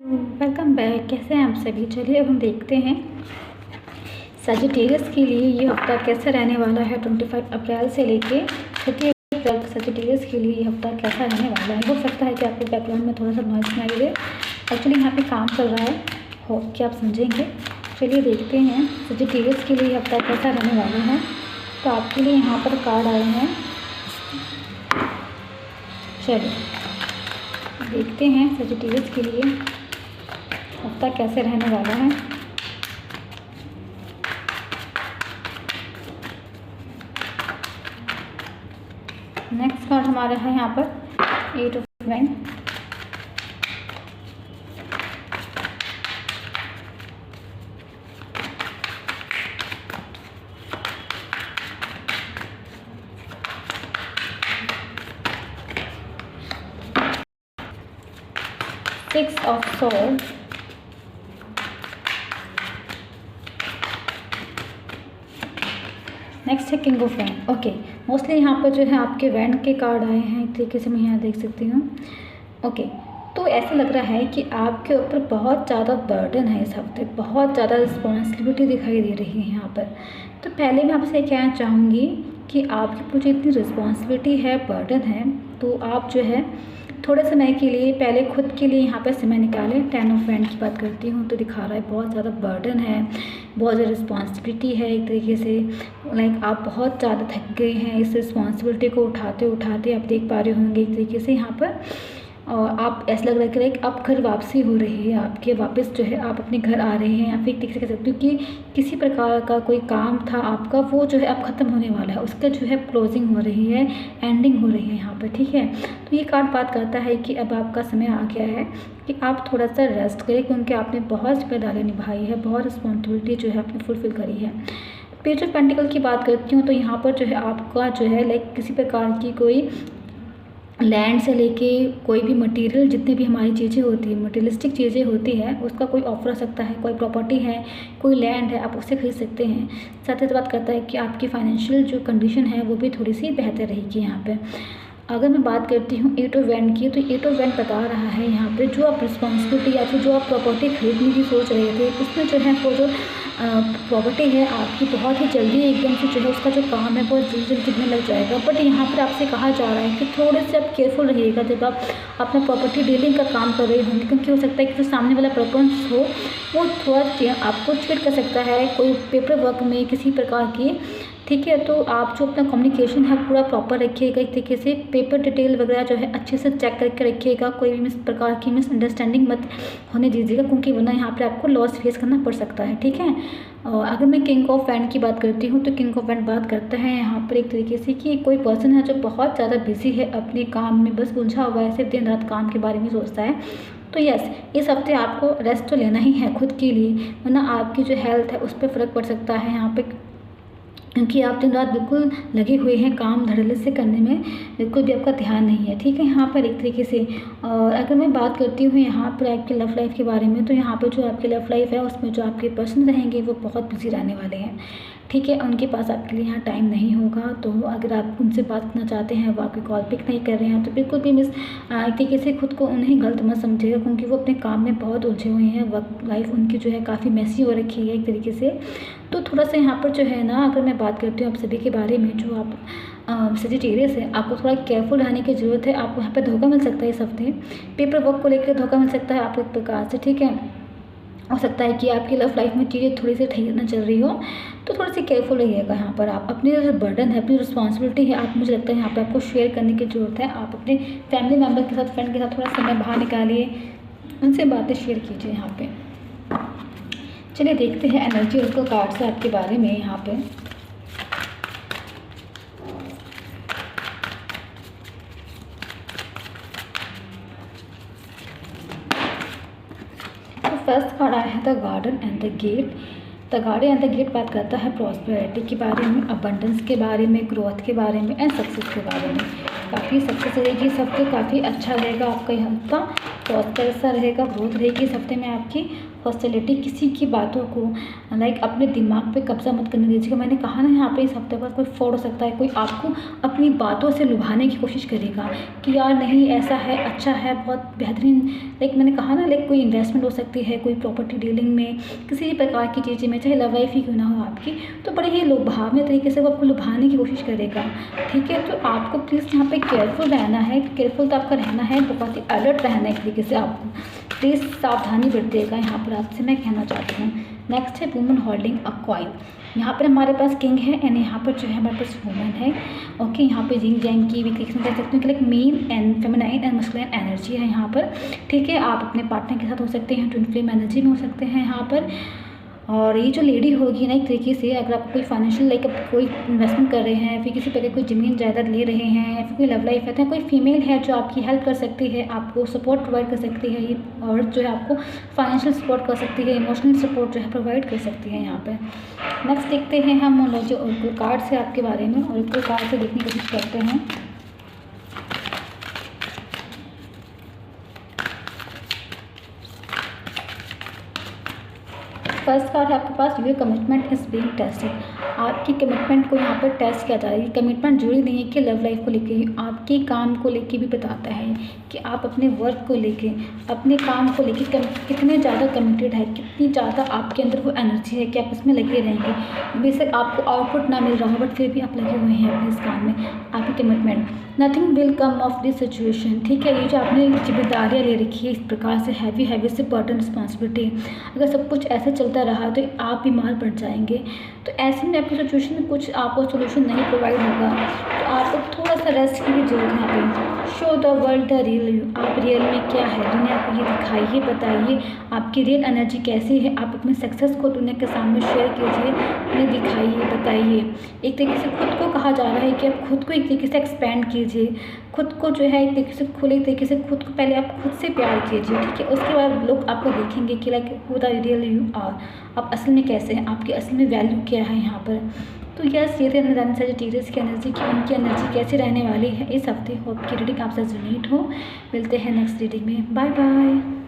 Welcome back. कैसे हैं आप सभी। चलिए अब हम देखते हैं सजिटेरियस के लिए ये हफ्ता कैसा रहने वाला है। 25 अप्रैल से लेके 30 अप्रैल तक सजिटेरियस के लिए ये हफ्ता कैसा रहने वाला है। हो सकता है कि आपके बैकग्राउंड में थोड़ा सा नॉइस सुनाई दे, एक्चुअली यहाँ पे काम चल रहा है, हो क्या आप समझेंगे। चलिए देखते हैं सजिटेरियस के लिए ये हफ्ता कैसा रहने वाला है। तो आपके लिए यहाँ पर कार्ड आए हैं। चलिए देखते हैं सजिटेरियस के लिए हफ्ता कैसे रहने वाला है। नेक्स्ट कार्ड हमारा है यहाँ पर 8 of wand. Six of sword. Next है king of wand. Okay, mostly यहाँ पर जो है आपके वैंड के कार्ड आए हैं, एक तरीके से मैं यहाँ देख सकती हूँ। ओके, तो ऐसा लग रहा है कि आपके ऊपर बहुत ज़्यादा बर्डन है इस हफ्ते, बहुत ज़्यादा रिस्पॉन्सिबिलिटी दिखाई दे रही है यहाँ पर। तो पहले मैं आपसे कहना चाहूँगी कि आपके ऊपर इतनी रिस्पॉन्सिबिलिटी है, बर्डन है, तो आप जो है थोड़े समय के लिए पहले खुद के लिए यहाँ पर समय निकालें। 10 ऑफ वैंड की बात करती हूँ तो दिखा रहा है बहुत ज़्यादा बर्डन है, बहुत ज़्यादा रिस्पॉन्सिबिलिटी है। एक तरीके से लाइक आप बहुत ज़्यादा थक गए हैं इस रिस्पॉन्सिबिलिटी को उठाते उठाते। आप देख पा रहे होंगे एक तरीके से यहाँ पर, और आप ऐसा लग रहा है कि लाइक आप घर वापसी हो रही है आपके, वापस जो है आप अपने घर आ रहे हैं, या फिर किसी कह सकते हो कि किसी प्रकार का कोई काम था आपका, वो जो है अब ख़त्म होने वाला है, उसका जो है क्लोजिंग हो रही है, एंडिंग हो रही है यहाँ पर। ठीक है, तो ये कार्ड बात करता है कि अब आपका समय आ गया है कि आप थोड़ा सा रेस्ट करें, क्योंकि आपने बहुत जिम्मेदारी निभाई है, बहुत रिस्पॉन्सिबिलिटी जो है आपने फुलफ़िल करी है। पेज ऑफ पेंटिकल की बात करती हूँ तो यहाँ पर जो है आपका जो है लाइक किसी प्रकार की कोई लैंड से लेके कोई भी मटेरियल, जितनी भी हमारी चीज़ें होती हैं, मटेरियलिस्टिक चीज़ें होती हैं, उसका कोई ऑफर हो सकता है, कोई प्रॉपर्टी है, कोई लैंड है, आप उससे खरीद सकते हैं। साथ ही बात करता है कि आपकी फाइनेंशियल जो कंडीशन है वो भी थोड़ी सी बेहतर रहेगी यहाँ पे। अगर मैं बात करती हूँ 8 ऑफ वैंड की, तो 8 ऑफ वैंड बता रहा है यहाँ पे जो आप रिस्पॉन्सिबिलिटी या फिर जो आप प्रॉपर्टी खरीदने की सोच रहे थे, उसमें जो है वो जो प्रॉपर्टी है आपकी बहुत ही जल्दी एकदम से जो है उसका जो काम है बहुत जल्दी जल्दी गिरने लग जाएगा। बट यहाँ पर आपसे कहा जा रहा है कि थोड़े से आप केयरफुल रहिएगा जब आप अपना प्रॉपर्टी डीलिंग का काम कर रहे होंगे, क्योंकि हो सकता है कि जो सामने वाला पर्सन हो वो थोड़ा आपको चीट कर सकता है कोई पेपर वर्क में किसी प्रकार की। ठीक है, तो आप जो अपना कम्युनिकेशन है पूरा प्रॉपर रखिएगा, एक तरीके से पेपर डिटेल वगैरह जो है अच्छे से चेक करके रखिएगा, कोई भी प्रकार की मिसअंडरस्टैंडिंग मत होने दीजिएगा, क्योंकि वरना यहाँ पे आपको लॉस फेस करना पड़ सकता है। ठीक है, और अगर मैं किंग ऑफ वैंड की बात करती हूँ तो किंग ऑफ वैंड बात करता है यहाँ पर एक तरीके से कि कोई पर्सन है जो बहुत ज़्यादा बिजी है अपने काम में, बस उलझा हुआ है, सिर्फ दिन रात काम के बारे में सोचता है। तो यस, इस हफ्ते आपको रेस्ट तो लेना ही है खुद के लिए, वरना आपकी जो हेल्थ है उस पर फ़र्क पड़ सकता है यहाँ पे, क्योंकि आप दिन रात बिल्कुल लगे हुए हैं काम धड़ल्ले से करने में, बिल्कुल भी आपका ध्यान नहीं है। ठीक है, यहाँ पर एक तरीके से। और अगर मैं बात करती हूँ यहाँ पर आपकी लव लाइफ के बारे में, तो यहाँ पर जो आपकी लव लाइफ है उसमें जो आपके पर्सन रहेंगे वो बहुत बिजी रहने वाले हैं। ठीक है, उनके पास आपके लिए यहाँ टाइम नहीं होगा, तो अगर आप उनसे बात करना चाहते हैं, वो आपकी कॉल पिक नहीं कर रहे हैं, तो बिल्कुल भी एक तरीके से खुद को उन्हें गलत मत समझिएगा, क्योंकि वो अपने काम में बहुत उलझे हुए हैं। वर्क लाइफ उनकी जो है काफ़ी मैसी हो रखी है एक तरीके से। तो थोड़ा सा यहाँ पर जो है ना, अगर मैं बात करती हूँ आप सभी के बारे में, जो आप सजिटेरियस है, आपको थोड़ा केयरफुल रहने की ज़रूरत है। आपको यहाँ पर धोखा मिल सकता है इस हफ्ते, पेपर वर्क को लेकर धोखा मिल सकता है आपको एक प्रकार से। ठीक है, हो सकता है कि आपकी लव लाइफ में चीज़ें थोड़ी सी ठीक ना चल रही हो, तो थोड़ा सी केयरफुल रहिएगा यहाँ पर। आप अपनी जो बर्डन है, अपनी रिस्पॉन्सिबिलिटी है, आप मुझे लगता है यहाँ पे आपको शेयर करने की ज़रूरत है। आप अपने फैमिली मेम्बर के साथ, फ्रेंड के साथ थोड़ा समय बाहर निकालिए, उनसे बातें शेयर कीजिए यहाँ पे। चलिए देखते हैं एनर्जी और उसको कार्ड से आपके बारे में यहाँ पे। फर्स्ट कार्ड आया है the garden and the gate. The garden and the gate बात करता है प्रॉस्पेरिटी के बारे में, अबंडेंस के बारे में, ग्रोथ के बारे में एंड सक्सेस के बारे में। काफ़ी सक्सेस रहेगी इस हफ्ते, काफ़ी अच्छा रहेगा आपका ये हफ्ता, प्रॉस्पेरस सा रहेगा, ग्रोथ रहेगी इस हफ्ते में आपकी। हॉस्टिलिटी, किसी की बातों को लाइक अपने दिमाग पे कब्जा मत करने दीजिएगा। मैंने कहा ना यहाँ पे इस हफ्ते पर कोई फ्रॉड हो सकता है, कोई आपको अपनी बातों से लुभाने की कोशिश करेगा कि यार नहीं ऐसा है, अच्छा है, बहुत बेहतरीन। लाइक मैंने कहा ना, लाइक कोई इन्वेस्टमेंट हो सकती है, कोई प्रॉपर्टी डीलिंग में, किसी भी प्रकार की चीज़ें में, चाहे लव लाइफ ही क्यों ना हो आपकी, तो बड़े ही लुभावने तरीके से वो आपको लुभाने की कोशिश करेगा, ठीक है। तो आपको प्लीज़ यहाँ पे केयरफुल रहना है, केयरफुल तो आपका रहना है, बहुत ही अलर्ट रहना है एक तरीके से आपको, प्लीज़ सावधानी बरतिएगा यहाँ पर, आपसे मैं कहना चाहती हूँ। नेक्स्ट है वुमन होल्डिंग अ कॉइन। यहाँ पर हमारे पास किंग है एंड यहाँ पर जो है हमारे पास वुमन है। ओके, यहाँ पे जिंग जैंग की भी कह सकते हैं कि like main and feminine and masculine energy है यहाँ पर, ठीक है। आप अपने पार्टनर के साथ हो सकते हैं, ट्विन फ्लेम एनर्जी में हो सकते हैं यहाँ पर। और ये जो लेडी होगी ना, एक तरीके से अगर आपको कोई फाइनेंशियल लाइक कोई इन्वेस्टमेंट कर रहे हैं, फिर किसी प्रकार कोई ज़मीन जायदाद ले रहे हैं, या फिर कोई लव लाइफ है, कोई फीमेल है जो आपकी हेल्प कर सकती है, आपको सपोर्ट प्रोवाइड कर सकती है, ये और जो है आपको फाइनेंशियल सपोर्ट कर सकती है, इमोशनल सपोर्ट जो है प्रोवाइड कर सकती है यहाँ पर। नेक्स्ट देखते हैं हम जो ओरेकल कार्ड से आपके बारे में, ओरेकल कार्ड से देखने की कोशिश करते हैं। फर्स्ट कार्ड है आपके पास, your commitment is being tested. आपकी कमिटमेंट को यहाँ पर टेस्ट किया जा रहा है। कमिटमेंट जरूरी नहीं है कि लव लाइफ को लेके, आपके काम को लेके भी बताता है कि आप अपने वर्क को लेके, अपने काम को लेके कितने ज़्यादा कमिटेड है, कितनी ज़्यादा आपके अंदर वो एनर्जी है कि आप उसमें लगे रहेंगे। बेशक आपको आउटपुट ना मिल रहा हो, बट फिर भी आप लगे हुए हैं अपने इस काम में, आपकी commitment. Nothing will come of this situation, ठीक है। ये जो आपने जिम्मेदारियाँ ले रखी है इस प्रकार से, हैवी से बर्डन रिस्पॉन्सिबिलिटी, अगर सब कुछ ऐसे चलता रहा तो आप बीमार पड़ जाएंगे। तो ऐसे में आपकी सिचुएशन में कुछ आपको सोल्यूशन नहीं प्रोवाइड होगा, तो आपको थोड़ा सा रेस्ट की भी जरूरत है यहाँ पे। Show the world the real you, आप रियल में क्या है दुनिया को ये दिखाइए, बताइए आपकी रियल एनर्जी कैसी है। आप अपने सक्सेस को दुनिया के सामने शेयर कीजिए, उन्हें दिखाइए, बताइए। एक तरीके से खुद को कहा जा रहा है कि आप खुद को एक तरीके से एक्सपेंड कीजिए, खुद को जो है एक तरीके से खुले तरीके से खुद को पहले आप खुद से प्यार कीजिए, ठीक है। उसके बाद लोग आपको देखेंगे कि like who the real you are, आप असल में कैसे हैं, आपकी असल में वैल्यू क्या है यहाँ पर। तो यस, ये थे रमजान सजिटेरियस की एनर्जी की, उनकी एनर्जी कैसी रहने वाली है इस हफ्ते। होप की रीडिंग आपसे रिलेट हो। मिलते हैं नेक्स्ट रीडिंग में, बाय बाय।